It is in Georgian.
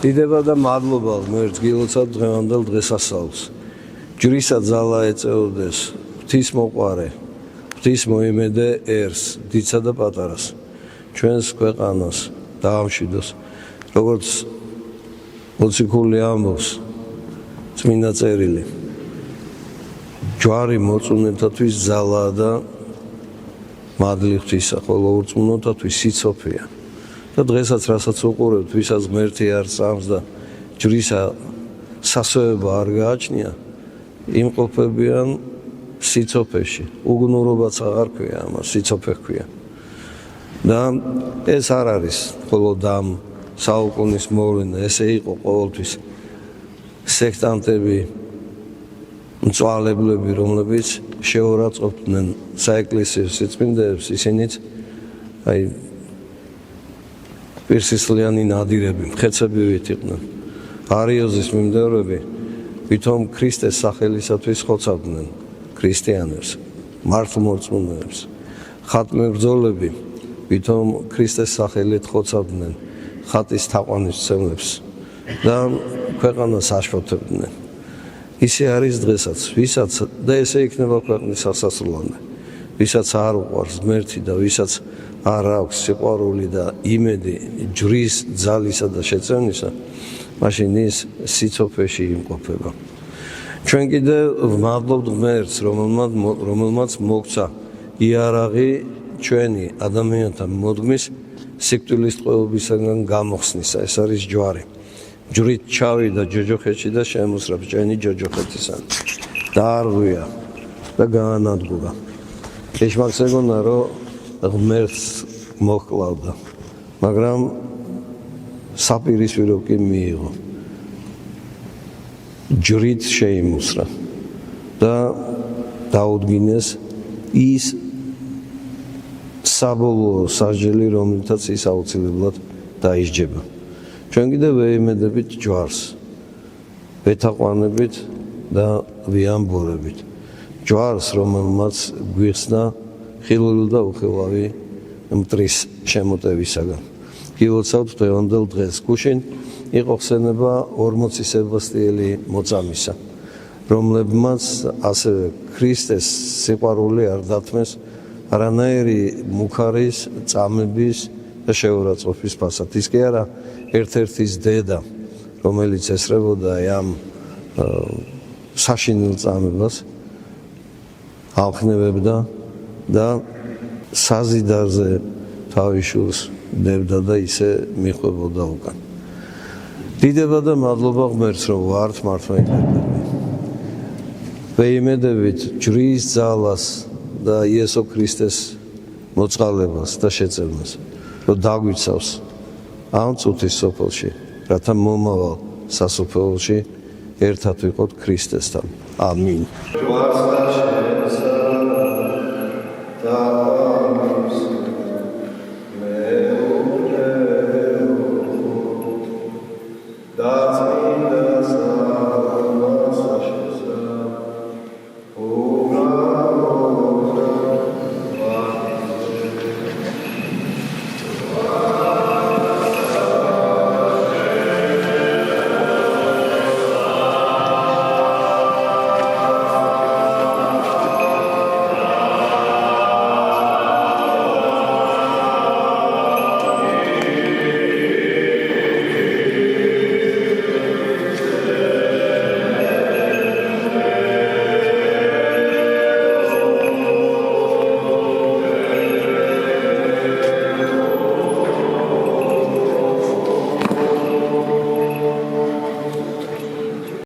დიდება და მადლობა ღმერთს გილოცავ დღევანდელ დღესასწაულს. ჯვრისა ძალა ეწეოდეს ღვთის მოყვარე, ღვთის მოიმედე ერს, დიდსა და პატარას, ჩვენს ქვეყანას დაამშვიდოს, როგორც მოციქული ამბობს, წმინდა წერილი. ჯვარი მოწუნეთათვის ძალაა და მადლი ღვთისა, ხოლო ურწმუნოთათვის სიცოცხლეა. და დღესაც რასაც უყურებთ, ვისაც ღმერთი არ წამს და ჯვრისა სასოება არ გააჩნია, იმყოფებიან სიცოცხლეში. უგნურობაც აღარ ქვია ამას, სიცოცხლე ქვია. და ეს არ არის მხოლოდ ამ საუკუნის მოვლენა, ესე იყო ყოველთვის სექტანტები, მწვალებლები, რომლებიც შეურაცხყოფდნენ საეკლესიო სიწმინდეებს, ისინიც აი პირსისლიანი ნადირები, მხეცებივით იყვნენ. არიოზის მიმდევრები ვითომ ქრისტეს სახელისათვის ხოცავდნენ ქრისტიანებს, მართლმორწმუნეებს. ხატმებრძოლები ვითომ ქრისტეს სახელით ხოცავდნენ ხატის თაყვანისმცემლებს და ქვეყანას აშფოთებდნენ. ისე არის დღესაც, ვისაც და ესე იქნება ქვეყნის სასასრულამდე. ვისაც არ უყვარს ღმერთი და ვისაც არ აქვს სიყვარული და იმედი ჯვრის ძალისა და შეწევნისა, მაშინ ის სიცოცხლეში იმყოფება. ჩვენ კიდევ ვმადლობთ ღმერთს, რომელმაც მოგცა იარაღი ჩვენი ადამიანთა მოდგმის სიკვდილის ტყვეობისაგან გამოხსნისა. ეს არის ჯვარი. ჯვრით ჩავიდა ჯოჯოხეთში და შემოსრა ბჭენი ჯოჯოხეთისან. დაარღვია და გაანადგურა. ეს მაგ ეგონა რომ ღმერთს მოჰკლავდა, მაგრამ საპირისპირო კი მიიღო. ჯვრით შეიმუსრა და დაუდგინეს ის საბოლოო სასჯელი, რომელთაც ის აუცილებლად დაისჯება. ჩვენ კიდევ ვეიმედებით ჯვარს, ვეთაყვანებით და ვიამბორებით. ჯვარს, რომელმაც გვიხსნა ხილული და უხილავი მტრის შემოტევისაგან. გილოცავთ დღევანდელ დღეს. გუშინ იყო ხსენება 40 სებასტიელი მოწამისა, რომლებმაც ასევე ქრისტეს სიყვარული არ დათმეს არანაირი მუქარის, წამების და შეურაცხყოფის ფასად. ის კი არა ერთ-ერთის დედა, რომელიც ესწრებოდა ამ საშინელ წამებას, ამხნევებდა და საზიდარზე თავის შვილს დებდა და ისე მიხვებოდა უკან. დიდება და მადლობა ღმერთს, რომ ვართ მართლმადიდებლები. ვეიმედებით ჯვრის ძალას და იესო ქრისტეს მოწყალებას და შეწევნას, რომ დაგვიცავს ამ წუთის სოფელში, რათა მომავალ სასოფლოში ერთად ვიყოთ ქრისტესთან. ამინ.